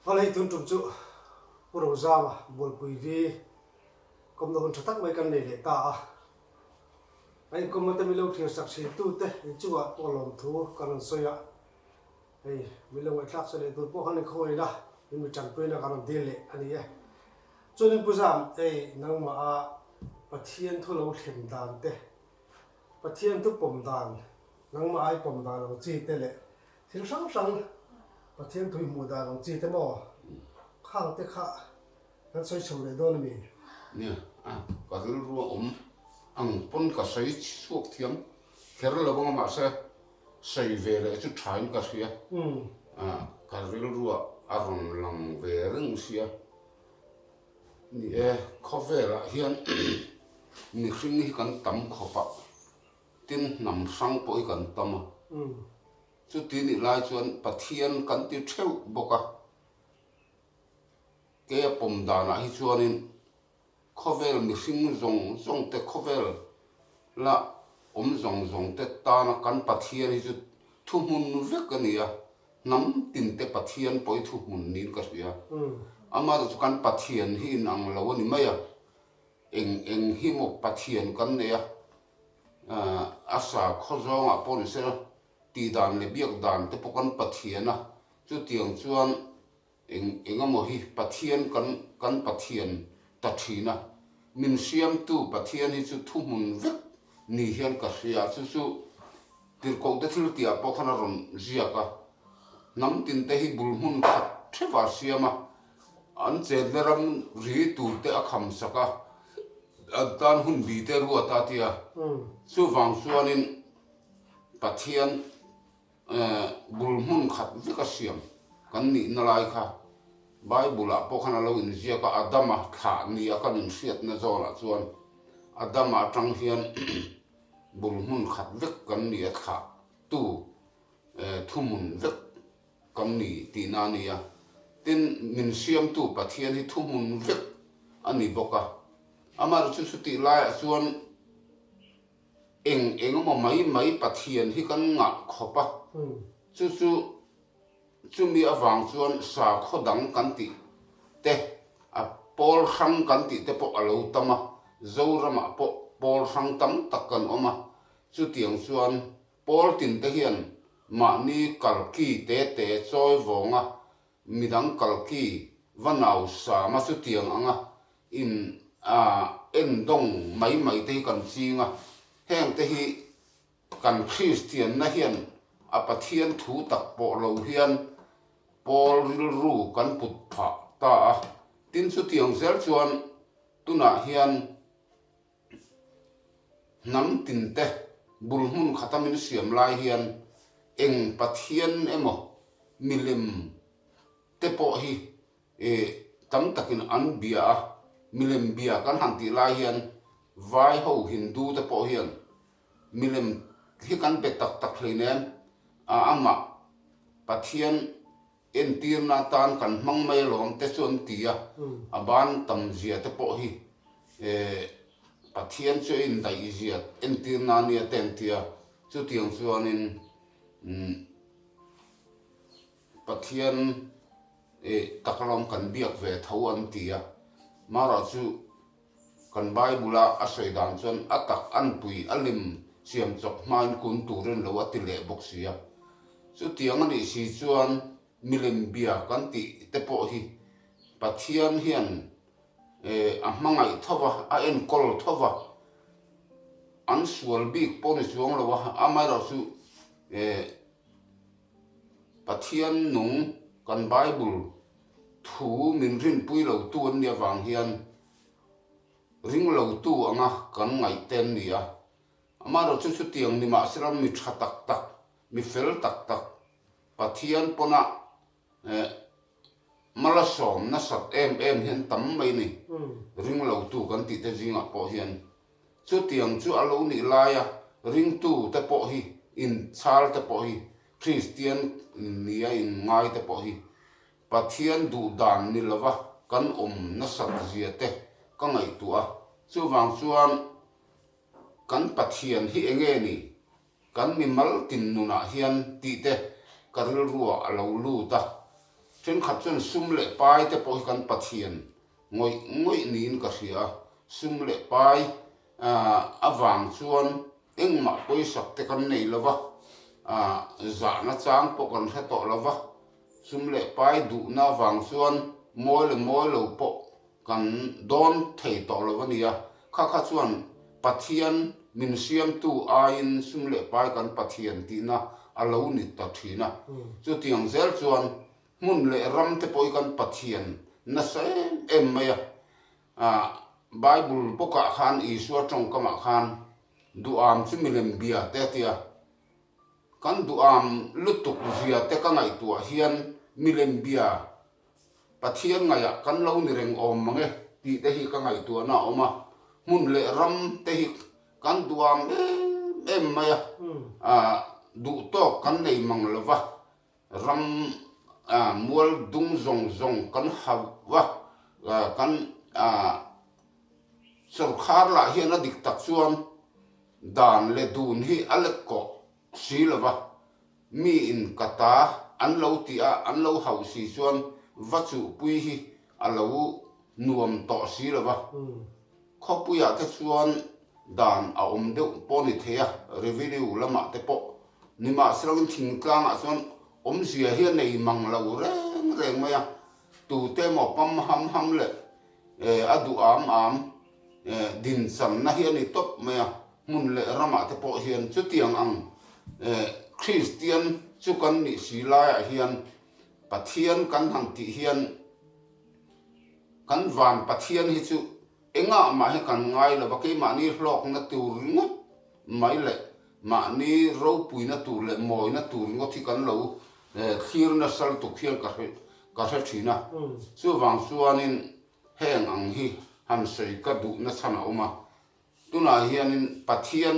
Alay tun tum chu Pu Rozama bol pui vi kom no thatak mai kan nei le ta a ai kom mata mi lo thir sak si tu te chuwa polom thu kan soya ei mi lo thak se le tu po han khoi la mi chan pui na kan de le ani e chunin puzam ei nang ma a pathian thu lo thlem dan te pathian tu pom dan nang ma ai pom dan lo chi te le thil sang sang pathian thui mu dan lo chi te mo khang te kha kan soi chho le don mi nè có thứ ruộng ăn pon cả sấy suốt thiêng khéo là bông mà sấy về lại chút trái cả xía cả thứ ruộng ăn làm về rừng xía nè khó về là hiện nè sinh đi cần tắm khó bạc tin nằm sang bội cần tắm chút tin lại chuyện Pathian cần tiêu treo bọc à cái bom đàn là hi chuanin khovel mi hring zong te khovel la zong te ta na kan Pathian hi chu thu mun vek ania nam tin te Pathian poi thu mun nin ka ria ama chu kan Pathian hi nang lo ni maya eng hi mo Pathian kan ne asa khozong a pon se ti dan le biak dan te pokan Pathian a chu tiang chuan engamo hi Pathian kan Pathian tathina min siam tu Pathian hi chu thumun vek ni hian ka ria chu tir ko de thil tia pokhana ron ziaka nam tin te hi bulmun khat thewa siama an chen leram ri tu te akham saka tan hun bi te ru ta tia chu wang suanin Pathian bulmun khat veka siam kan ni na lai kha Bible a pokhana lo in ziaka Adama kha ni akan in siat na zona chuan Adama tang hian bulmun khat vek kan ni kha tu thumun vek kan ni ti na nia tin min siam tu Pathian hi thumun vek ani boka amar chu ti lai chuan mo mai Pathian hi kan nga khopa chu mi awang chuan sa khodang kan ti te a pol khang kan ti te po alo tama zorama po pol khang tam takkan oma chu tiang chuan pol tin te hian ma ni kalki te choi wonga midang kalki vanau sa ma chu tiang anga in en dong mai te kan chinga heng te hi kan Christian na hian a Pathian thu tak po lo hian Paul ru kan put pha ta tin chu tiang zel chuan tuna hian nam tin te bulmun khatamin siam lai hian eng Pathian emo milim te po hi tam takin an bia milim bia kan han ti lai hian vai ho Hindu te po hian milim hi kan be tak hleinen ama Pathian en tir na tan kan mang mai lom te chuan tia aban tam zia te po hi Pathian chu in dai zia en tir na ni ten tia chu tiang chuan in Pathian takalom kan biak ve tho an tia mara chu kan Bible a soi dan chuan atak an pui alim siam chok man kun turen lo atile bok sia chu tiang ani si chuan milim bia kan ti te po hi Pathian hian a hmangai thowa a en kol thowa an sual bik poni chuang lo amai ro chu Pathian nung kan Bible thu min rin pui lo tu an nia wang hian ring lo tu anga kan ngai ten nia amai ro chu tiang ni ma siram mi tha tak mi fel tak Pathian pona malasom na sat em hian tam mai ni ring lo tu kan ti te jinga po hian chu tiang chu alo ni laia ring tu te po hi in chal te po hi Christian nia in ngai te po hi Pathian du dan ni lawa kan na sat zia te ka ngai tu a chu wang chuan kan Pathian hi enge ni kan mi mal tin nuna hian ti te karil ruwa alo lu ta trên khát chuan sum lệ pai te po kan Pathian ngoi nin ka ria sum lệ pai awang chuan engma poi sak te kan nei lova za na chang po kan he to lova sum lệ pai du na wang chuan moi lo po kan don thei to lova nia kha chuan Pathian min siam tu ain sum lệ pai kan Pathian ti na alo ni ta thina chu tiang zel chuan mun le ram te poi kan Pathian na se em maya Bible boka khan Isua trong kama khan duam chu milem bia te tia kan duam lutuk zia te ka ngai tua hian milem bia Pathian ngaya kan lo ni reng om mange ti te hi ka ngai tua na oma mun le ram te hi kan duam em maya du to kan nei mang lova ram mual dung zong kan hawa kan sarkar la hian a dik tak chuan dan le dun hi aleko silova mi in kata an lo tia an lo hau si chuan vachu pui hi alo nuam to silova khopuya te chuan dan a om deuh po ni thea revenue lama te po nima srangin thingtlang a chuan om zia hian nei mang lo reng maya tu te mo pam ham le adu am din sam na hian ni top maya mun le rama te po hian chu tiang ang Christian chu kan ni silai hian Pathian kan hang ti hian kan van Pathian hi chu enga ma he kan ngai la ba ke ma ni hlok na tur ngot mai le ma ni ro pui na tur le moi na tur ngot thi kan lo khir na sal tu khian ka he thina chu wang chuanin heng ang hi han sei ka du na chana oma tuna hianin Pathian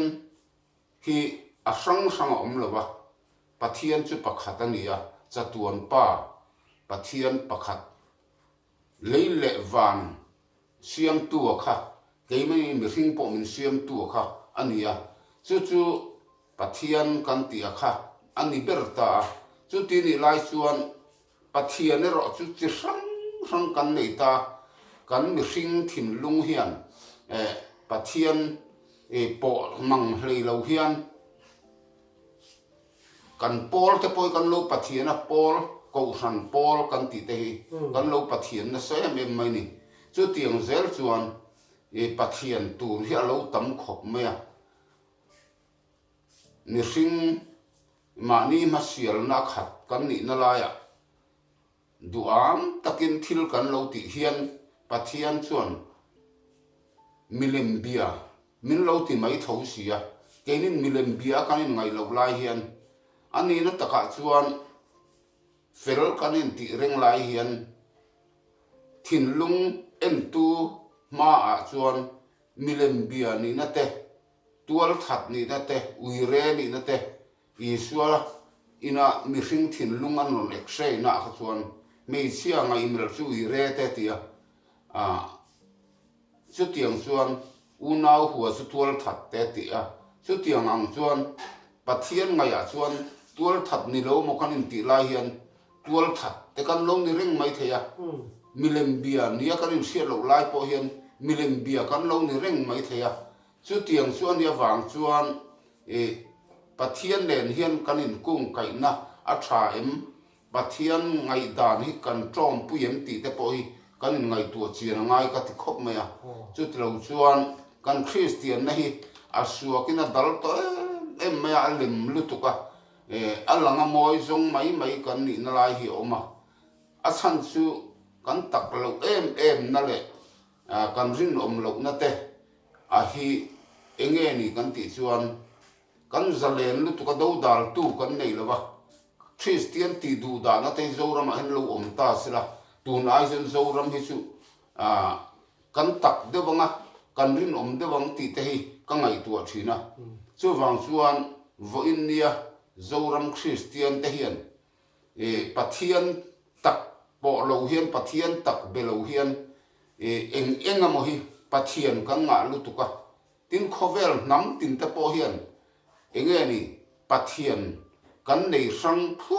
hi a sang om lova Pathian chu pakhat ania chatuan pa Pathian pakhat leile van siam tu kha keimai mi hring po min siam tu kha ania chu Pathian kan ti kha ani berta chu ti ni lai chuan Pathian ne ro chu chi sang kan nei ta kan mi hring thin lung hian Pathian po mang hlei lo hian kan pol te poi kan lo Pathian a pol ko san pol kan ti te kan lo Pathian na se em mai ni chu tiang zel chuan Pathian tur hi alo tam khop maya ni hring ma ni ma sial na khat kan ni na la ya duam takin thil kan lo ti hian Pathian chuan milem bia min lo ti mai tho sia kenin milem bia kanin ngai lo lai hian ani na taka chuan fel kanin ti reng lai hian thinlung en tu ma a chuan milem bia ni na te tual that ni na te uire ni na te Isua ina mi hring thinlung an non eksei na kha chuan mei chia ngai mil chu uire te tia chu tiang chuan unau huwa chu tual that te tia chu tiang ang chuan Pathian ngaya chuan tual that ni lo mo kan in ti lai hian tual that te kan lo ni ring mai theya milem bia nia kan in sia lo lai po hian milem bia kan lo ni ring mai theya chu tiang chuan ya wang chuan Pathian len hian kan in kung kai na a tha em Pathian ngai dan hi kan trom pu yem ti te po hi kan in ngai tu chian ngai ka ti khop maya chu tlo chuan kan Christian na hi asua kina dal to em maya alim lutuka alanga moi zong mai kan ni na lai hi oma a chan chu kan tak lo em na le kan rin om lo na te a hi enge ni kan ti chuan kan zalen lutuka do dal tu kan nei lova Christian ti du da na te zoram a hen lo om ta sila tun ai zen zoram hi chu kan tak de wanga kan rin om de wang ti te hi ka ngai tu a thina chu wang chuan vo india zoram Christian te hian Pathian tak po lo hian Pathian tak be lo hian eng amo hi Pathian kan nga lutuka tin khovel nam tin te po hian enge ni Pathian kan nei sang thu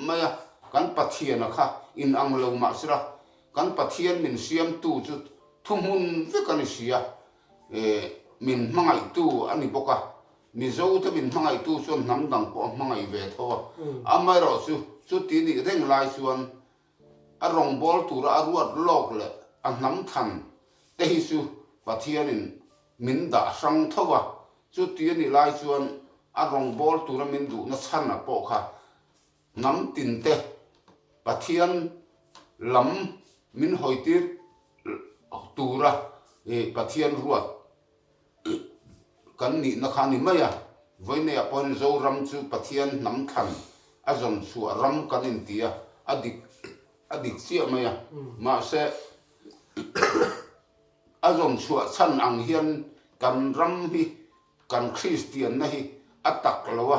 maya kan Pathian kha in ang lo ma sira kan Pathian min siam tu chu thumun vekani sia min mangai tu ani boka mi zo te min mangai tu chuan nam dang po mangai ve tho amai ro chu ti ni reng lai chuan a rong bol tu ra ruat lok le a nam than te hi chu Pathian in min da sang thowa chu ti ni lai chuan a rong bol tu ra min du na chan na po kha nam tin te Pathian lam min hoitir tu ra Pathian ruat kan ni na khani maya voine apon zo ram chu Pathian nam khan a zon chu ram kan in tia adik sia maya ma se a zon chu chan ang hian kan ram hi kan Christian na hi atak lawa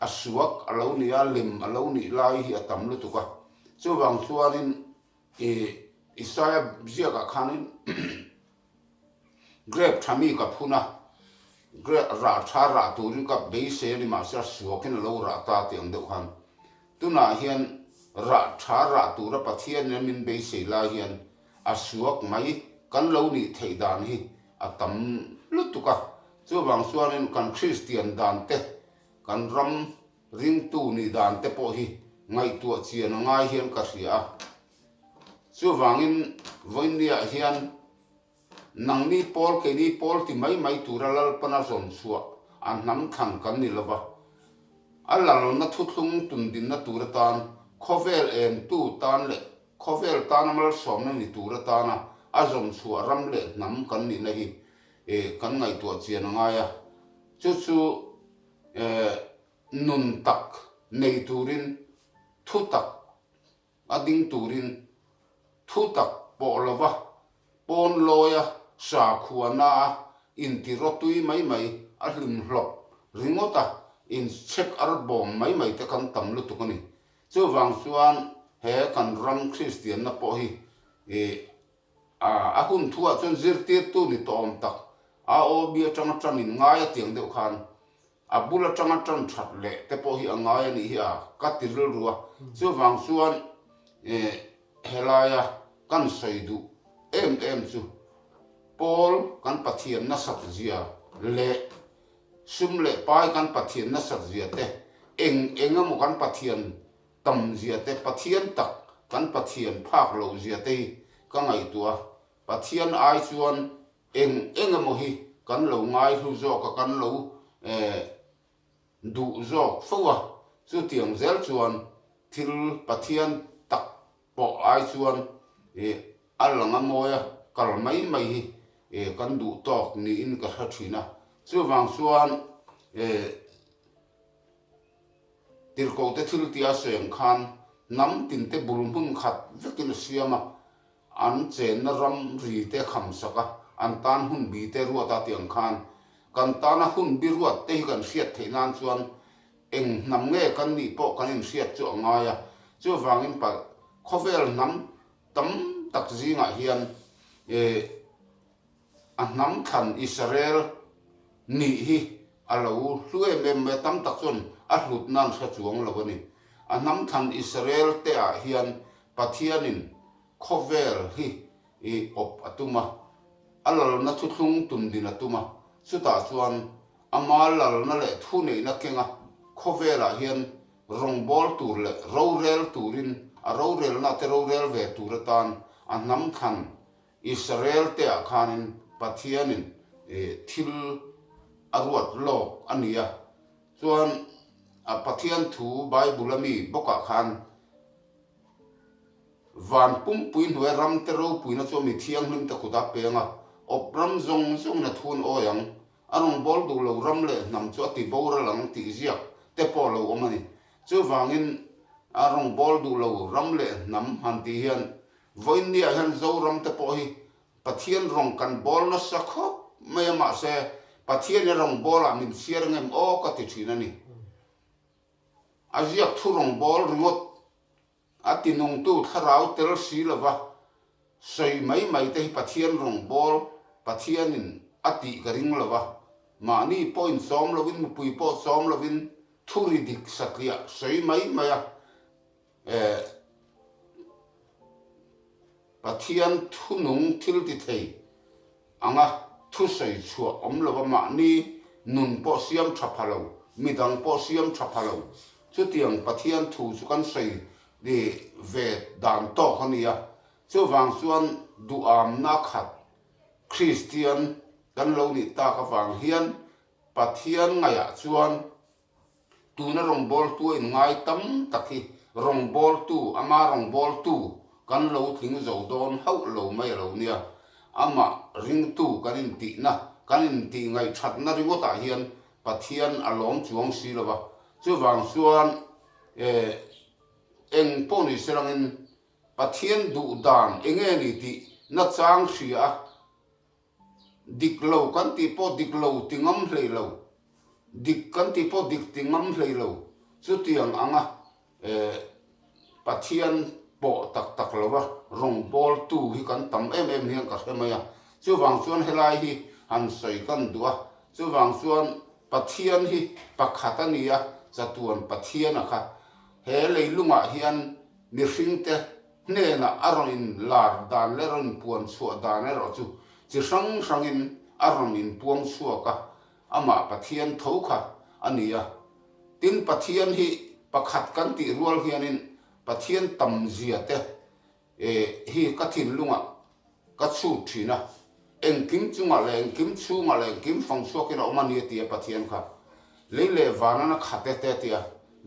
asuak alo ni alim alo ni lai hi atam lu tu ka chu wang chuanin Isaiah zia ka khanin grab thami ka phuna ra tha ra tu ri ka be se ni ma sa suakin lo ra ta tiang de khan tuna hian ra tha ra tu ra Pathian min be se la hian asuak mai kan lo ni thei dan hi atam lu tu ka chu wang chuanin kan Christian dan te kan ram ring tu ni dan te po hi ngai tu chian ngai hian ka ria chu wangin voinia hian nang ni pol ke ni pol ti mai turalal pana zon suwa an nam khang kan ni lova alal na thutlung tun din na turatan khovel en tu tan le khovel tan mal som na ni turatana azom suwa ram le nam kan ni nahi kan ngai tu chian ngaya chu nun tak nei turin thu tak ading turin thu tak po lova pon loya sa khuana in ti rotui mai a hlim hlop ringota in check arbom mai te kan tam lu tukani chu wang chuan he kan ram Christian na po hi a hun thua chon zirtir tu ni tom tak a o bia chang in ngai tiang deuh khan a bula chang that le te po hi angai ni hi a katirul ruwa chu wang chuan helaya kan soidu em chu Paul kan Pathian na sak zia le sum le pai kan Pathian na sak zia te enga mo kan Pathian tam zia te Pathian tak kan Pathian phak lo zia te ka ngai tua Pathian ai chuan enga mo hi kan lo ngai hu zo ka kan lo du zo fowa chu tiang zel chuan thil Pathian tak po ai chuan alanga moya kal mai hi kan du tok ni in ka thina chu wang chuan tir ko te thil tia seng khan nam tin te bul mun khat vekin siama an chen na ram ri te kham saka an tan hun bi te ruata tiang khan kan tana hun bi ruat te kan siat theinan chuan eng nam nge kan ni po kan in siat chu ngaya chu wangin pa khovel nam tam tak zinga hian an nam khan Israel ni hi alo hlue mem tam tak chon a hlut nan sa chuang lawani an nam khan Israel te a hian Pathianin khovel hi op atuma alal na thutlung tum din atuma chuta chuan amal lal na le thu nei na kenga khovela hian rongbol tur le rorel turin a rorel na te rorel ve turatan an nam khan Israel te a khanin Pathianin thil aruat lo ania chuan a Pathian thu Bible ami boka khan van pum puin hwe ram te ro puina chu mi thiang hlim ta khuda penga opram zong na thun oyang anong bol du lo ram le nam chu ti bora lang ti ziak te po lo omani chu wangin arong bol du lo ram le nam han ti hian voinia han zo ram te po hi Pathian rong kan bol na sakho me ma se Pathian rong bol a min siar ngem o ka ti thina ni aziak thu rong bol ringot ati nong tu tharau tel si lova sei mai te Pathian rong bol Pathianin ati garing lova mani point som lovin pui po som lovin thuri dik sakya sei mai maya Pathian thu nung thil ti thei anga thu sei chua lo ma ni nun po siam thapalo midang po siam thapalo chu tiang Pathian thu chu kan sei de ve dan to khania chu wang chuan du am na khat Christian kan lo ni ta ka wang hian Pathian ngaya chuan tu na rong bol tu in ngai tam takhi rong bol tu ama rong bol tu kan lo thing zo don hau lo mai lo nia ama ring tu kan in ti na kan in ti ngai that na ringo ta hian Pathian alom chuang si lo ba chu wang chuan eng po ni serang in Pathian du dan enge ni ti na chang sia dik lo kan ti po dik lo tingam hlei lo dik kan ti po dik tingam hlei lo chu tiang anga Pathian po tak tak lo ba rong bol tu hi kan tam em hian ka hemaya chu wang chuan helai hi han soi kan dua chu wang chuan Pathian hi pakhatania chatuan Pathian akha he leilunga hian mi hringte hne na aroin lar dan le ron puan chu dan ero chu chi sang sangin aromin puang chuaka ama Pathian thokha ania tin Pathian hi pakhat kan ti rual hianin Pathian tam zia te hi ka thin lunga ka chu thina eng kim chunga le eng kim chunga le kim fang chuak in omani ti Pathian kha leile vanana khate te tia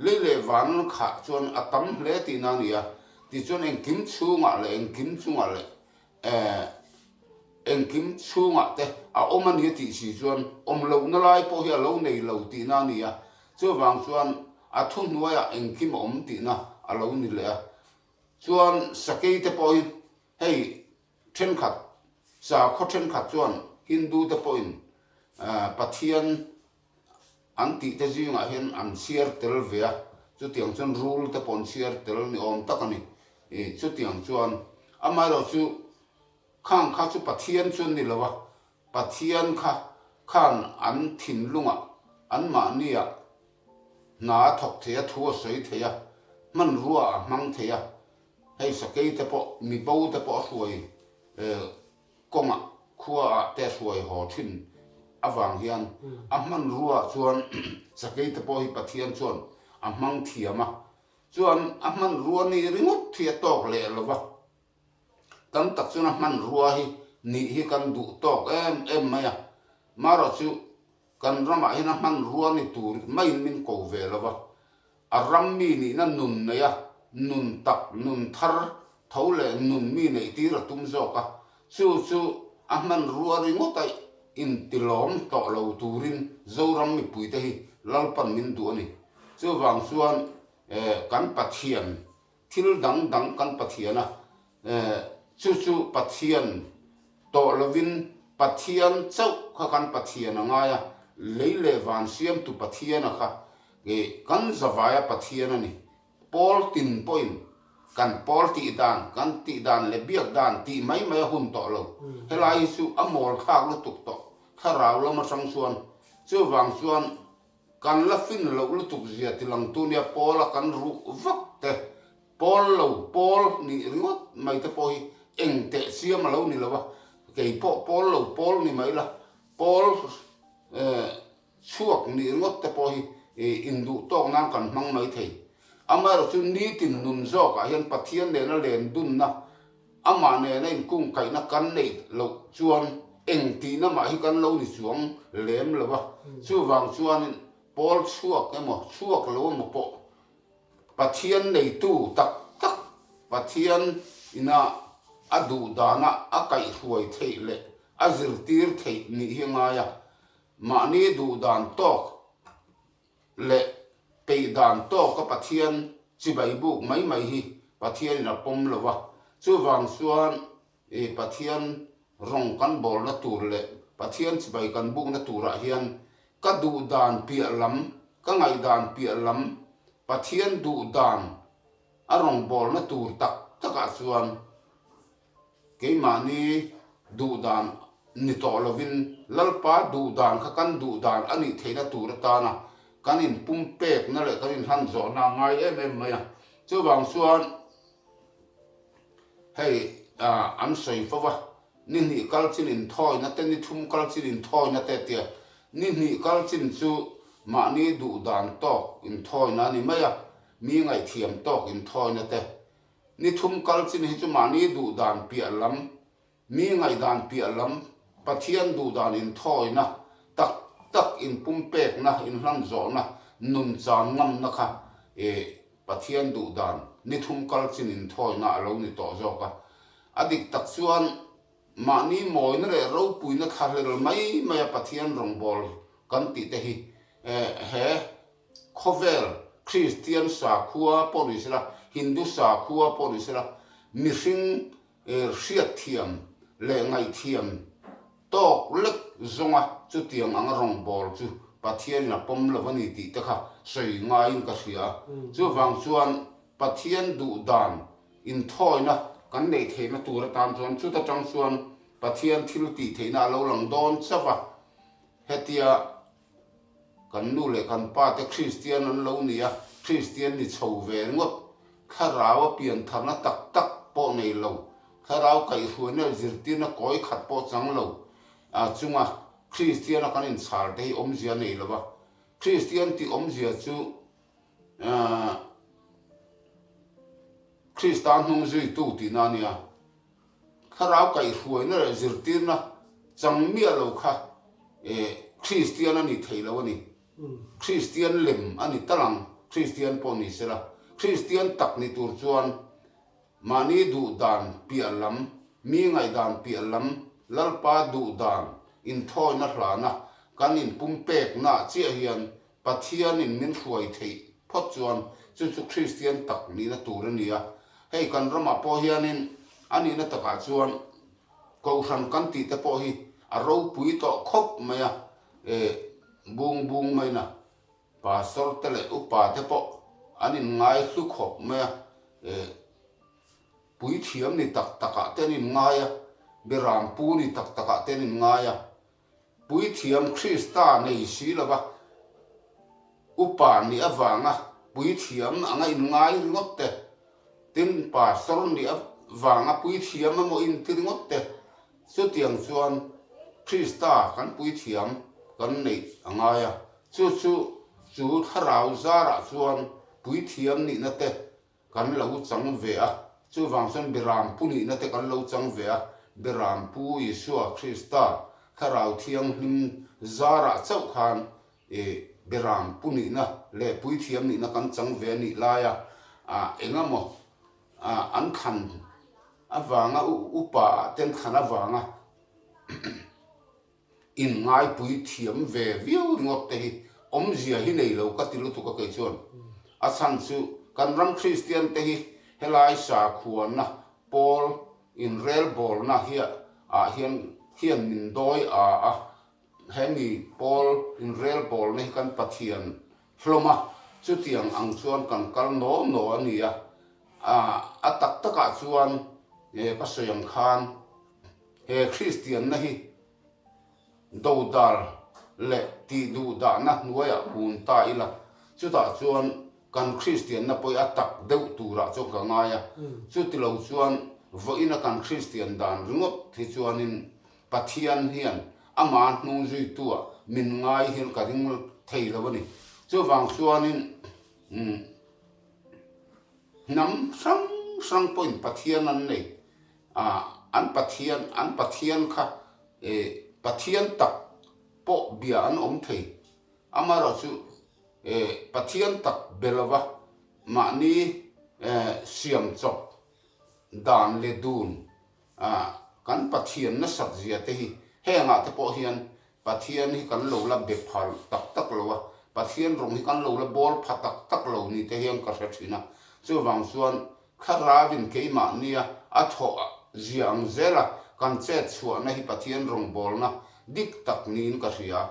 leile van kha chuan atam hle ti na nia ti chuan eng kim chunga le eng kim chunga le eng kim chunga te a omani ti si chuan omlo na lai po hi lo nei lo ti na nia chu wang chuan a thun nuaya eng kim om ti na alo ni le chuan sakei te po hei then khat sa kho then khat chuan Hindu te po Pathian an ti te zinga hian an siar tel vea chu tiang chuan rule te pon siar tel ni om takani chu tiang chuan amai lo chu khang kha chu Pathian chun ni lawa Pathian kha khan an thin lunga an ma nia na thok thea thua soi thea man ruwa mang thea hei sakei te po mi bo te po huai konga khua te huai ho thin awang hian man ruwa chuan sakei te po hi Pathian chuan mang thiama chuan man ruwa ni ringot thia tok le lova tam tak chuan man ruwa hi ni hi kan du tok em maya maro chu kan rama hi man ruwa ni tur mai min ko ve lova arammi ni na nun na ya nun tak nun thar thole nun mi nei ti ra tum zo ka chu ahman ruari ngotai in tilom to lo turin zoram mi puite hi lalpan min du ani chu wang chuan kan Pathian thil dang kan Pathiana chu Pathian to lovin Pathian chau kha kan Pathian anga ya leile van siam tu Pathian kha kan zawaya Pathian ani Paul tin point kan Paul ti dan le biak dan ti mai hun to lo helai su amol khak lo tuk to kharaw lo ma sang suan chu wang suan kan la fin lo lu tuk zia ti lang tu nia Paul kan ru vak te Paul ni ringot mai te poi eng te siam lo ni lo wa kei Paul ni mai la Paul chuak ni ringot te poi indu tok nang kan mang mai thei amaro chu ni tin nun zo ka hian Pathian le na len dun na ama ne na in kung kai na kan nei lo chuan eng ti na ma hi kan lo ni chuang lem lo ba chu wang chuan Paul chuak lo mo po Pathian nei tu tak Pathian ina adu dana akai huai thei le azir tir thei ni hi nga ya ma ni du dan tok le pe dan to ka Pathian chi bai bu mai hi Pathian na pom lova chu wang chuan Pathian rong kan bol na tur le Pathian chi bai kan bu na tura hian ka du dan pia lam ka ngai dan pia lam Pathian du dan a rong bol na tur tak taka chuan ke mani du dan ni to lovin lalpa du dan kha kan du dan ani theina tur ta na kanin pumpek na le kanin han zo na ngai em maya chu wang chuan hei an soi fawa ni ni kal chin in thoi na te ni thum kal chin in thoi na te tia ni kal chin chu ma ni du dan tok in thoi na ni maya mi ngai thiam tok in thoi na te ni thum kal chin hi chu ma ni du dan pi lam mi ngai dan pi lam Pathian du dan in thoi na tak in pumpek na in hlan zo na nun chan ngam na kha Pathian du dan ni thum kal chin in thoi na alo ni to zo ka adik tak chuan ma ni moi na le ro pui na kha le mai mai Pathian rong bol kan ti te hi he khovel Christian sa khua polisla Hindu sa khua polisla mi sing riat thiam le ngai thiam tok lek zonga chu tiang ang rong bol chu Pathian na pom lovani ti te kha sei ngai ka sia chu wang chuan Pathian du dan in thoi na kan nei the na tur tan chuan chu ta tang chuan Pathian thil ti the na lo lang don chawa hetia kan nu le kan pa te Christian an lo nia Christian ni chho ve ngot kharawa pian thana tak po nei lo kharau kai huina zirtina koi khat po chang lo chunga Christian kan in char te om zia nei lova Christian ti om zia chu Christian hung zui tu ti na nia kharau kai huina zirtina chang mi lo kha Christian ani theilo ni Christian lem ani talang Christian poni sela Christian tak ni tur chuan mani du dan pi alam mi ngai dan pi alam lalpa du dan in thoi na hlana kan in pumpek na chi hian Pathian in min hruai thei phot chuan chu Christian tak ni na tur ania hei kan rama po hianin ani na taka chuan ko ran kan ti te po hi a ro pui to khop maya bung mai na pastor tele upa te po anin ngai hlu khop me pui thiam ni taka tenin ngaya beram pu ni taka tenin ngaya pui thiam Krista nei si lova upa ni awanga pui thiam anga in ngai ngotte tin pastor ni awanga pui thiam mo in tin ngotte chu tiang chuan Krista kan pui thiam kan nei angaya chu kharau zara chuan pui thiam ni na te kan lo chang ve a chu wangson beram pu ni na te kan lo chang ve a beram pu Yeshua Krista kharau thiang him zara chau khan beram pu ni na le pui thiam ni na kan chang ve ni la ya engamo an khan awanga upa ten khan awanga in ngai pui thiam ve viu ngot te hi om zia hi nei lo ka tilu tu ka kai chuan a chan chu kan ram Christian te hi helai sa khuan na Paul in rel bol na hi hian min doi hemi Paul in rel bol ne kan Pathian hloma chu tiang ang chuan kan kal no ania a tak taka chuan ka soyang khan he Christian na hi do dal le ti du da na nuaya hun ta ila chu ta chuan kan Christian na poi atak deuh tura chu ka ngaya chu ti lo chuan vo ina kan Christian dan ringot thi chuan in Pathian hian ama nu zui tua min ngai hin ka ring thei lo ni chu wang chuan in nam sang point Pathian an nei an Pathian kha Pathian tak po bia an om thei amaro chu Pathian tak belova ma ni siam chok dan le dun kan Pathian na sak zia te hi henga te po hian Pathian hi kan lo la be phal tak lo Pathian rong hi kan lo la bol pha tak lo ni te hian ka thina chu wang chuan kharavin ke ma nia a tho ziang zela kan che chua na hi Pathian rong bol na dik tak nin ka ria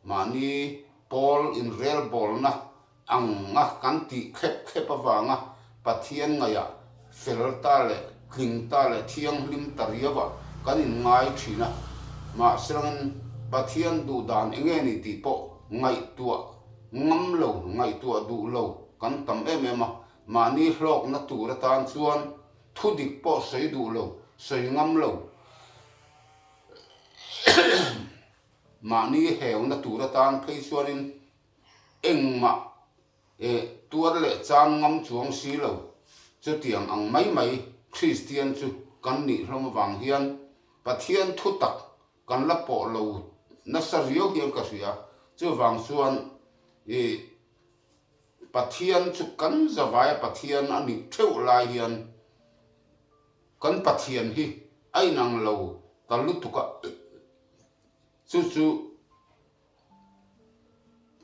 mani Paul in rel bol na anga kan ti khep awanga Pathian ngaya felta le klingta le thiang lim tariawa kan in ngai thina ma srang Pathian du dan enge ni ti po ngai tua ngam lo ngai tua du lo kan tam em mani hlok na tu ra tan chuan thu dik po sei du lo sei ngam lo mani heu na tu ra tan phei chuan in engma tuar le chan ngam chuang si lo chu tiang ang mai Christian chu kan ni hlom wang hian Pathian thu tak kan la po lo na sario hian ka ria chu wang chuan Pathian chu kan zawai Pathian ani theu lai hian kan Pathian hi ai nang lo kan lu tuka chu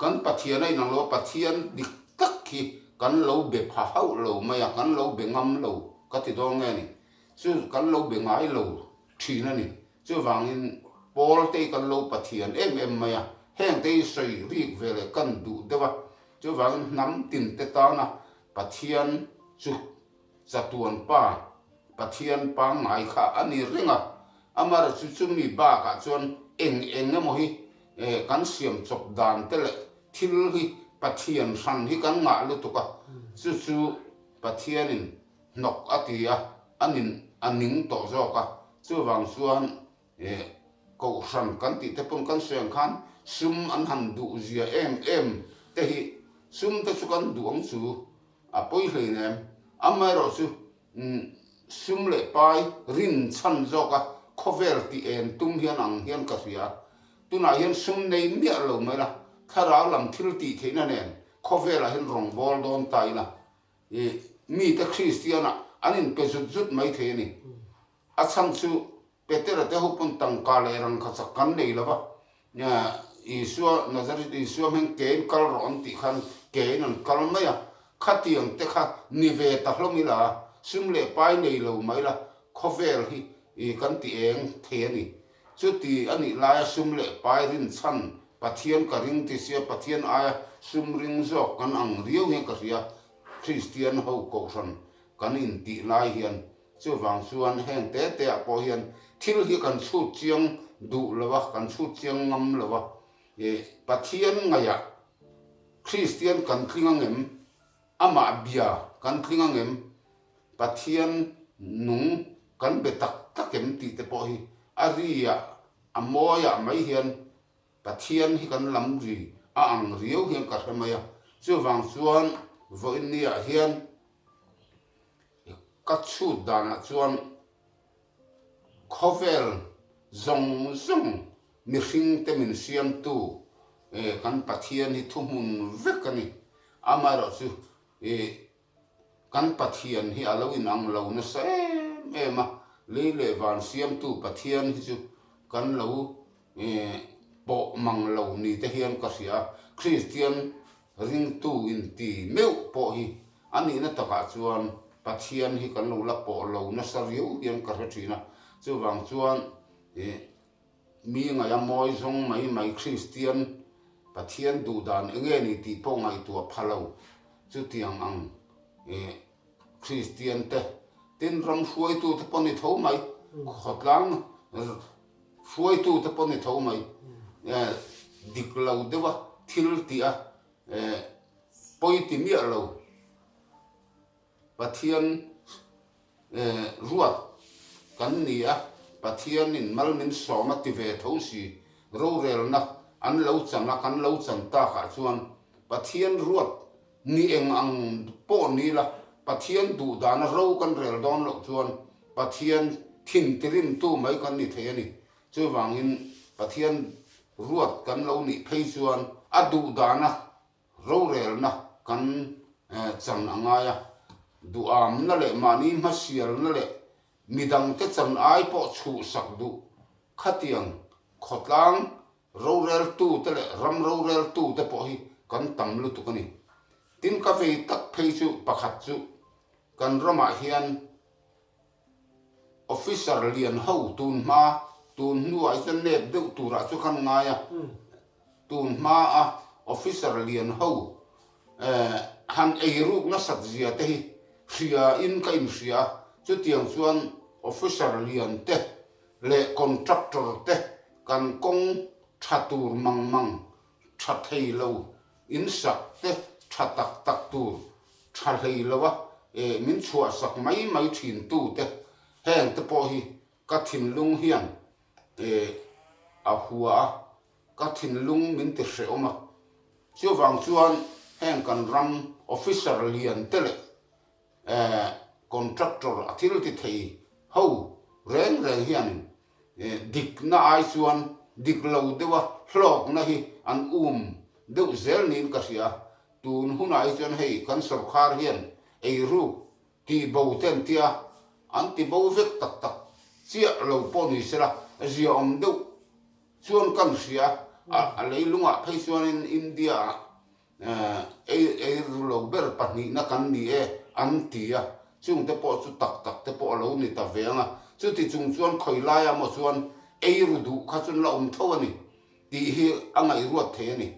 kan Pathian ai nang lo Pathian dik tak hi kan lo be pha hau lo maya kan lo be ngam lo ka ti dong nge ni chu kan lo be ngai lo thina ni chu wangin Paul te kan lo Pathian em maya heng te sei ri vele kan du dewa chu wang nam tin te ta na Pathian chu chatuan pa Pathian pa ngai kha ani ringa amara chu mi ba ka chuan eng mo hi kan siam chop dan te le thil hi Pathian san hi kan nga lu tuka chu Pathian in nok atia aning to zo ka chu wang chuan ko san kan ti te pon kan siang khan sum an han du zia em te hi sum te chu kan duang chu a poi hlei nem amaro chu sum le pai rin chan zo ka khovel ti en tum hian ang hian ka ria tuna hian sum nei mia lo mai la khara lam thil ti theina nen khovel a hian rong bol don tai na mi te Christiana anin pe zut mai the ni a chang chu Peter te hopun tang ka le rang kha sak kan nei lawa nya Isua nazari Isua men ke kal ron ti khan ke nan kal maya khatiang te kha ni ve ta hlomi la sum le pai nei lo mai la khovel hi kan ti eng the ni chu ti ani la sum le pai rin chan Pathian ka ring ti sia Pathian a sum ring zo kan ang riu he ka ria Christian ho ko san kan in ti lai hian chu wang chuan heng te a po hian thil hi kan chu chiang du lawa kan chu chiang ngam lawa Pathian ngaya Christian kan klingangem ama bia kan klingangem Pathian nung kan betak takem ti te po hi aria amoya mai hian Pathian hi kan lam ri a ang riu hian ka hmaya chu wang chuan voinia hian ka chu dana chuan khovel zong mi hring te min siam tu kan Pathian hi thumun vekani amaro chu kan Pathian hi alo in ang lo na sa ema le van siam tu Pathian hi chu kan lo bo mang lo ni te hian ka sia Christian Ringtu in ti meu po hi ani na taka chuan Pathian hi kan lo la po lo na sa riu hian ka thina chu wang chuan mi nga moi zong mai Christian Pathian du dan enge ni ti po ngai tu phalo chu tiang ang Christian te tin ram huai tu te poni tho mai khotlang huai tu te poni tho mai diklau dewa thil ti a poi ti mi lo Pathian ruat kan ni a Pathian in malmin soma ti ve tho si ro rel na an lo chan na kan lo chan ta kha chuan Pathian ruat ni eng ang po ni la Pathian du dan ro kan rel don lo chuan Pathian thin tirin tu mai kan ni the ni chu wangin Pathian ruat kan lo ni phei chuan a du dana ro rel na kan chan angaya du am na le mani masial na le midang te chan ai po chu sak du khatiang khotlang ro rel tu te le ram ro rel tu te po hi kan tam lu tu kani tin ka ve tak phei chu pakhat chu kan rama hian officer lian ho tun nu ai chen le de tu ra chu kan ngaya tun ma a officer lian ho han ei ruk na sat zia te hi hria in ka in hria chu tiang chuan officer lian te le contractor te kan kong thatur mang tha thei lo in sak te tha tak tur thà lì lo wa min chua sak mai thin tu te heng te po hi ka thin lung hian a huwa ka thin lung min te hre oma chu wang chuan heng kan ram officer lian te le contractor athil ti thei ho reng hian dik na ai chuan dik lo dewa hlok na hi an deuh zel nin ka ria tun hunai chuan hei kan sarkar hian ei ru ti bo ten tia an ti bo vek tak chia lo po ni sela zia om deuh chuan kan ria a leilunga phei chuan in India ei ru lo ber pahnih na kan ni an tia chung te po chu tak te po lo ni ta venga chu ti chung chuan khoilai amo chuan ei ru du kha chun la tho ani ti hi angai ruat the ani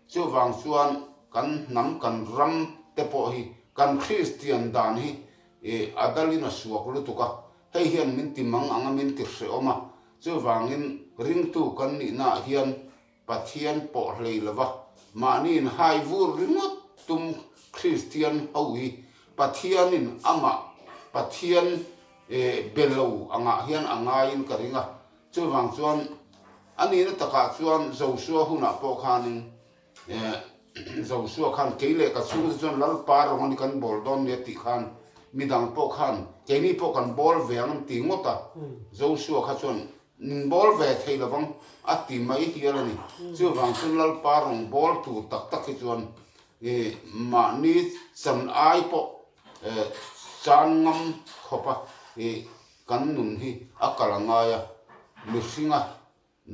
chu wang chuan kan nam kan ram te po hi kan Christian dan hi adalina suak lu tuka hei hian min timang anga min ti hre oma chu wangin ringtu kan ni na hian Pathian po hleilawa manin hai vur ringot tum Christian howi Pathianin ama Pathian belo anga hian angain karinga chu wang chuan ani na taka chuan zosuwa huna po khanin zosuwa khan keile ka chu chuan lalpa ro ni kan bol don le ti khan midang po khan keni po kan bol ve ang ti ngota zosuwa kha chuan bol ve thei lawang ati mai hialani chu wang chuan lalpa rong bol tu tak hi chuan ma ni san ai po changam khopa kan nun hi akalangaya lusinga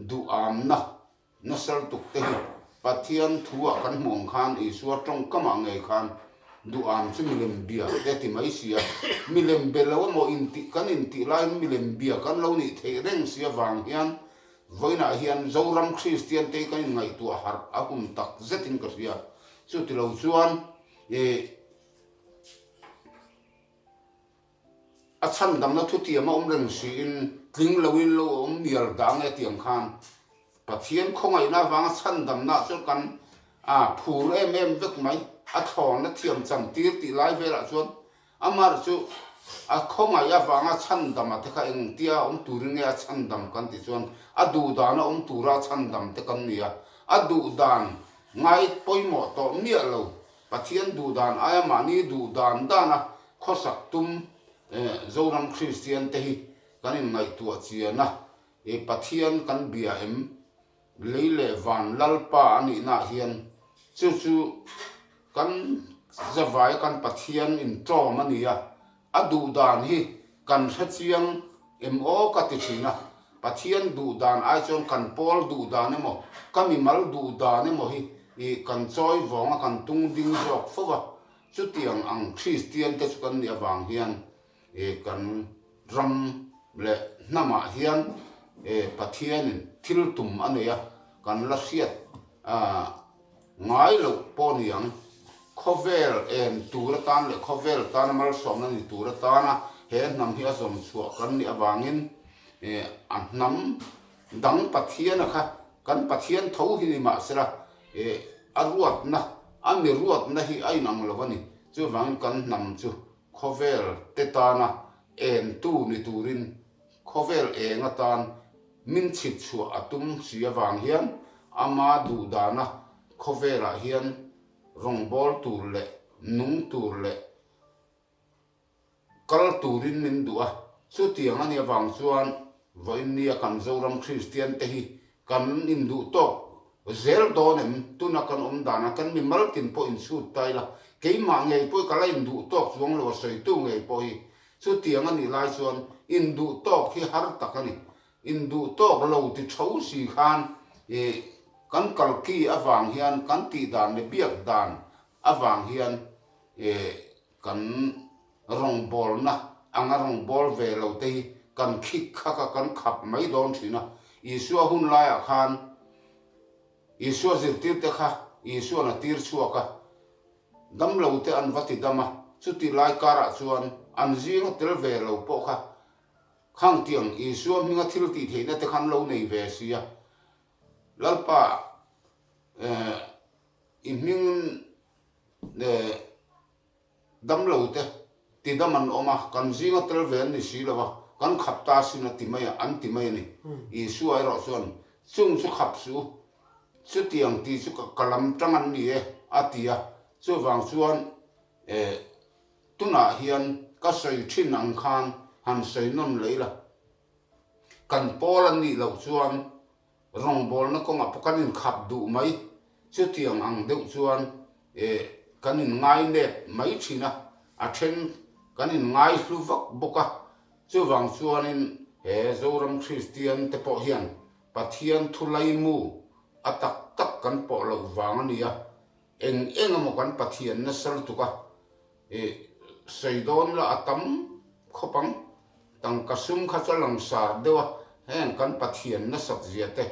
du amna nasal tukte hi Pathian thua kan mong khan isua trong kama ngai khan du am chu milem bia te ti mai sia milem belo mo inti lai milem bia kan lo ni the reng sia wang hian voina hian zoram Christian te kan ngai tu har akum tak zetin ka sia chu ti lo chuan a chan dam na thuti ma reng si in tling lowin lo mial dang e tiang khan Pathian khongai na wang chan dam na chu kan phur em vek mai a thon na thiam cham tir ti lai vela chuan amar chu a khongai ya wang chan dam te kha eng tia turing ya chan dam kan ti chuan a du dan na tura chan dam te kan nia a du dan ngai poimo to mia lo Pathian du dan aya mani du dan dana khosak tum zoram Christian te hi kanin ngai tu chiana Pathian kan bia leile van lalpa ani na hian chu kan zawai kan Pathian in tro mania adu dan hi kan thachiang mo ka ti thina Pathian du dan ai chon kan pol du dan emo kamimal du dan emo hi kan choi wonga kan tung ding jok fowa chu tiang ang Christian te kan ni awang hian kan ram le nama hian Pathian thil tum aneya kan la siat ngai lo poniang khovel tura tan le khovel tan mal som na ni tura tana he nam hi asom chua kan ni awangin an nam dang Pathian kha kan Pathian tho hi ni ma sera aruat na ami ruat na hi ai nang lovani chu wang kan nam chu khovel te tana tu ni turin khovel nga tan min chit chu atum sia wang hian ama du dana khovela hian rongbol tur le nung tur le kal turin min dua chu tiang ani wang chuan voinia kan zoram Christian te hi kan in du to zel donem tuna kan dana kan mi maltin po in su taila keima ngei po kala in du to chuang lo soi tu ngei po hi chu tiang ani lai chuan in du to hi har takani in du to lo ti thau si khan kan kalki awang hian kan ti dan le biak dan awang hian kan rongbol na anga rongbol ve lo te kan khik kha kan khap mai don thina isua hun lai a khan isua zirtir te kha isua na tir chuaka dam lo te an vati dama chuti lai kara chuan an jing tel ve lo po kha khang tiang isua minga thil ti theina te khan lo nei ve sia lalpa iming dam lo te ti dam an oma kan zinga tel ven ni si lawa kan khap ta sina ti mai an ti mai ni I su ai ro chuan chung chu khap su chu tiang ti chu kalam tangan ni e atia chu wang chuan tuna hian ka soi thin ang khan han soi non leila kan polan ni lo chuan rong bol na ko nga pokanin khap du mai chu tiang ang deuh chuan kanin ngai net mai thina a then kanin ngai hlu vak boka chu wang chuanin zoram Christian te po hian Pathian thulai mu atak tak kan po lo wang ania eng mo kan Pathian na sal tuka seidon la atam khopang tang kasum kha chalang sar dewa hen kan Pathian na sak ziate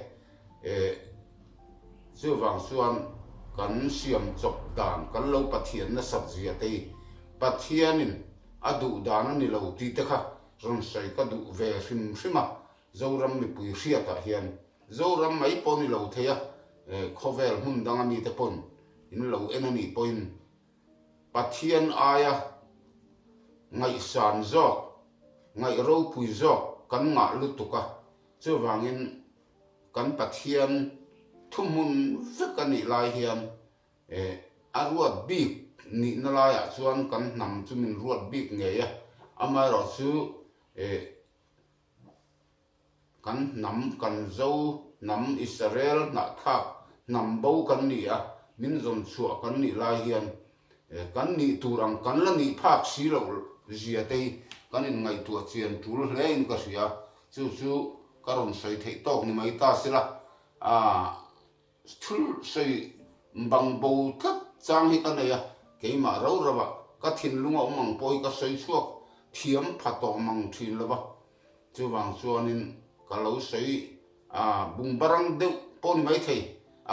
chu wang chuan kan siam chok dan kan lo Pathian na sak ziate Pathianin adu dan ani lo ti te kha ron sai ka du ve hrim hrima zoram mi pui hriata hian zoram mai poni lo theya khovel hun dang ami te pon in lo enani point Pathian aya ngai san zo ngai ro pui zo kan nga lu tuka chu wangin kan Pathian thumun vekani lai hian aruat bik ni na la ya chuan kan nam chu min ruat bik nge ya ama ro chu kan nam kan zo nam Israel na thak nam bo kan ni a min zon chua kan ni lai hian kan ni turang kan la ni phak si lo zia te kan in ngai tu chian tul hlein ka sia chu karon sei thei tok ni mai ta sila thul sei bang bo kat chang hi kan ya ke ma ro rawa ka thin lunga mang poi ka sei chuak thiam phato mang thin lawa chu wang chuanin ka lo sei bung barang de pon mai thei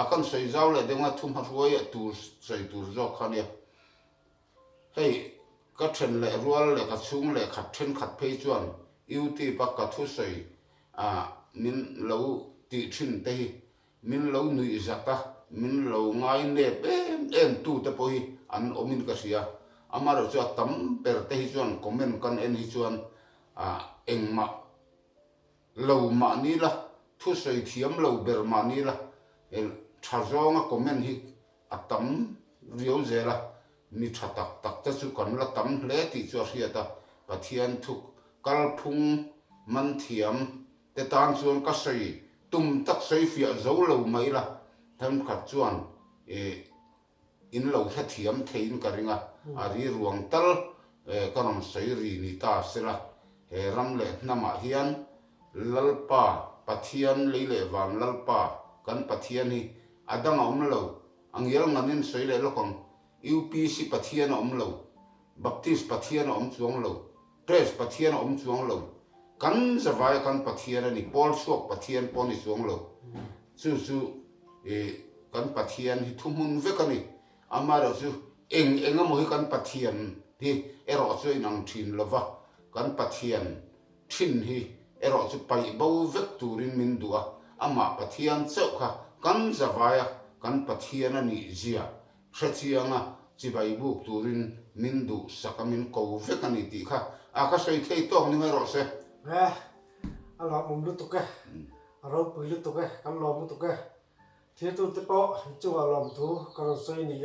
akan sei zaw le de nga thum ha ruai tu sei tur zo khania hei ka then le rual le ka chung le khat then khat phei chuan UT pa ka thu sei min lo ti thin te min lo nui zata min lo ngai ne em tu te po hi an omin ka sia amaro chu tam per te hi chuan comment kan en hi chuan engma lo ma ni la thu sei thiam lo ber ma ni la el thazonga comment hi atam riau zela mi thatak tak ta chu kan la tam hle ti chu hiata Pathian thuk kalphung man thiam te tan chuan ka sei tum tak sei fia zo lo mai la tham khat chuan in lo tha thiam thein ka ringa ari ruang tal karam sei ri ni ta sela ram le nama hian lalpa Pathian leile wan lalpa kan Pathian hi adang om lo angyal nganin sei le lokong UPC Pathian om lo Baptist Pathian om chuang lo Praise Pathian om chuang lo kan zawai kan Pathian ani Paul suak Pathian poni chuang lo chu kan Pathian hi thumun vekani amaro chu enga mo hi kan Pathian hi ero chu inang thin lova kan Pathian thin hi ero chu pai bo vek turin min dua ama Pathian chokha kan zawaya kan Pathian ani zia hrechianga chibai buk turin min du sakamin ko vekani ti kha aka sei thei tok ni mai ro se ala mum lu tuke aro pui lu tuke kam lom lu tuke thir tu te po chu wa lom thu kan soi ni